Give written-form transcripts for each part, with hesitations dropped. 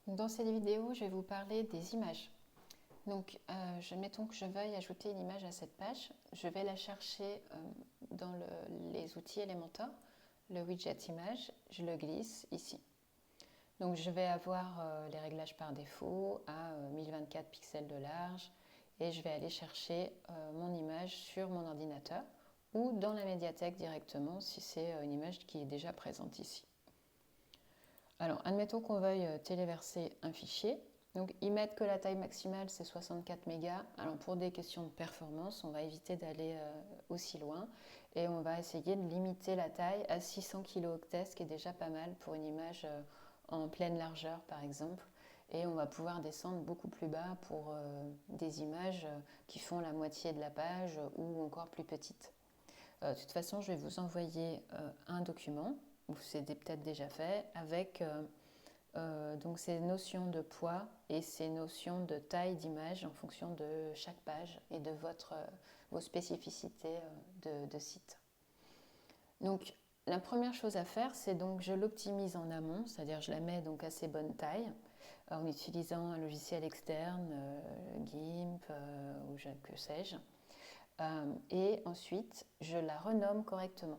Dans cette vidéo, je vais vous parler des images. Donc, mettons que je veuille ajouter une image à cette page. Je vais la chercher dans les outils Elementor, le widget image, je le glisse ici. Donc, je vais avoir les réglages par défaut à 1024 pixels de large et je vais aller chercher mon image sur mon ordinateur ou dans la médiathèque directement si c'est une image qui est déjà présente ici. Alors, admettons qu'on veuille téléverser un fichier. Donc, ils mettent que la taille maximale, c'est 64 mégas. Alors, pour des questions de performance, on va éviter d'aller aussi loin. Et on va essayer de limiter la taille à 600 kilooctets, ce qui est déjà pas mal pour une image en pleine largeur, par exemple. Et on va pouvoir descendre beaucoup plus bas pour des images qui font la moitié de la page ou encore plus petites. De toute façon, je vais vous envoyer un document, vous l'avez peut-être déjà fait, avec donc ces notions de poids et ces notions de taille d'image en fonction de chaque page et de vos spécificités de site. Donc la première chose à faire, c'est donc je l'optimise en amont, c'est-à-dire je la mets donc à ses bonnes tailles en utilisant un logiciel externe, GIMP ou que sais-je. Et ensuite, je la renomme correctement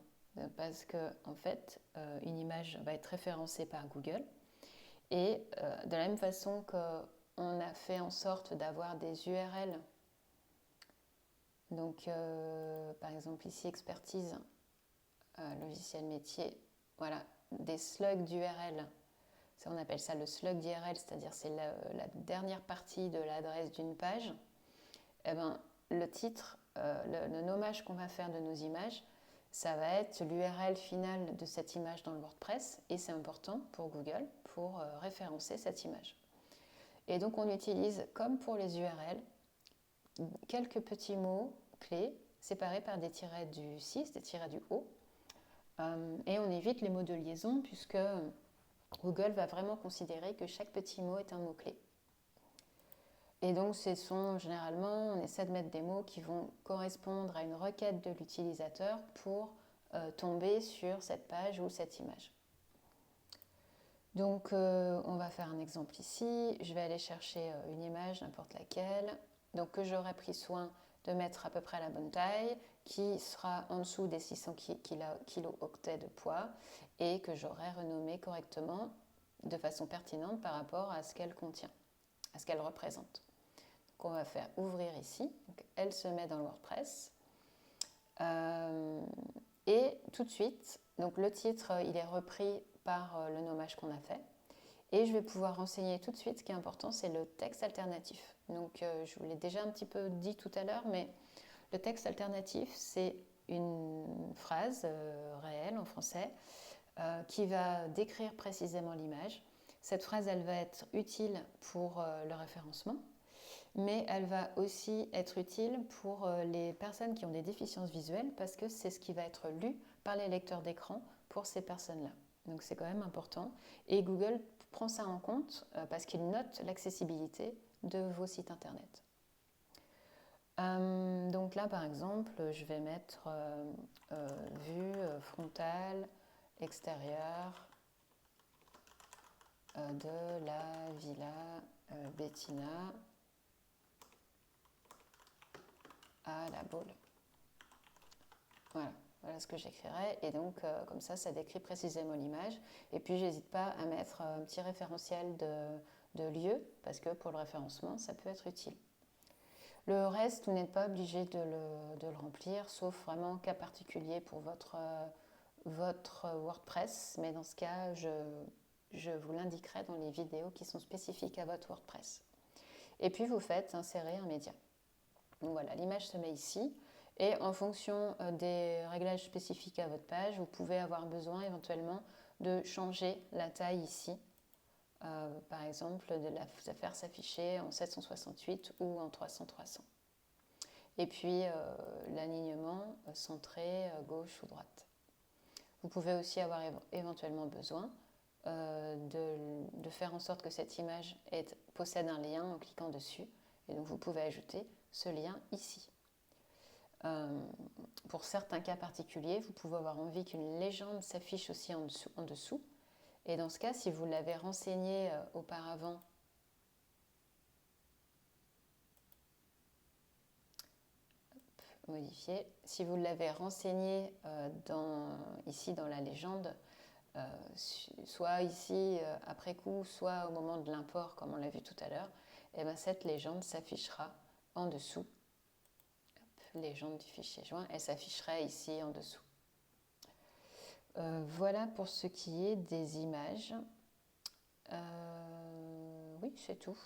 parce que en fait, une image va être référencée par Google et de la même façon qu'on a fait en sorte d'avoir des URL, donc par exemple ici expertise, logiciel métier, voilà, des slugs d'URL. On appelle ça le slug d'URL, c'est-à-dire c'est la dernière partie de l'adresse d'une page. Eh ben, le titre, le nommage qu'on va faire de nos images, ça va être l'URL finale de cette image dans le WordPress et c'est important pour Google pour référencer cette image. Et donc on utilise, comme pour les URL, quelques petits mots clés séparés par des tirets du 6, des tirets du haut. Et on évite les mots de liaison puisque Google va vraiment considérer que chaque petit mot est un mot-clé. Et donc, généralement, on essaie de mettre des mots qui vont correspondre à une requête de l'utilisateur pour tomber sur cette page ou cette image. Donc, on va faire un exemple ici. Je vais aller chercher une image, n'importe laquelle, donc que j'aurai pris soin de mettre à peu près à la bonne taille, qui sera en dessous des 600 kilooctets de poids et que j'aurai renommé correctement de façon pertinente par rapport à ce qu'elle contient, à ce qu'elle représente. Qu'on va faire ouvrir ici. Donc, elle se met dans le WordPress. Et tout de suite, donc le titre, il est repris par le nommage qu'on a fait. Et je vais pouvoir renseigner tout de suite, ce qui est important, c'est le texte alternatif. Donc, je vous l'ai déjà un petit peu dit tout à l'heure, mais le texte alternatif, c'est une phrase réelle en français qui va décrire précisément l'image. Cette phrase, elle va être utile pour le référencement, mais elle va aussi être utile pour les personnes qui ont des déficiences visuelles parce que c'est ce qui va être lu par les lecteurs d'écran pour ces personnes-là. Donc c'est quand même important. Et Google prend ça en compte parce qu'il note l'accessibilité de vos sites internet. Donc là, par exemple, je vais mettre vue frontale extérieure de la villa Bettina à la Baule. Voilà, voilà ce que j'écrirai. Et donc, comme ça décrit précisément l'image. Et puis, j'hésite pas à mettre un petit référentiel de lieu, parce que pour le référencement, ça peut être utile. Le reste, vous n'êtes pas obligé de le remplir, sauf vraiment cas particulier pour votre WordPress. Mais dans ce cas, je vous l'indiquerai dans les vidéos qui sont spécifiques à votre WordPress. Et puis, vous faites insérer un média. Donc voilà, l'image se met ici. Et en fonction des réglages spécifiques à votre page, vous pouvez avoir besoin éventuellement de changer la taille ici. Par exemple, de la faire s'afficher en 768 ou en 300-300. Et puis l'alignement centré gauche ou droite. Vous pouvez aussi avoir éventuellement besoin de faire en sorte que cette image possède un lien en cliquant dessus. Et donc vous pouvez ajouter ce lien ici. Pour certains cas particuliers, vous pouvez avoir envie qu'une légende s'affiche aussi en dessous. Et dans ce cas, si vous l'avez renseigné auparavant, modifier, si vous l'avez renseigné ici dans la légende, soit ici après coup, soit au moment de l'import, comme on l'a vu tout à l'heure, et bien cette légende s'affichera en dessous. Hop, légende du fichier joint, elle s'afficherait ici en dessous. Voilà pour ce qui est des images. Oui, c'est tout.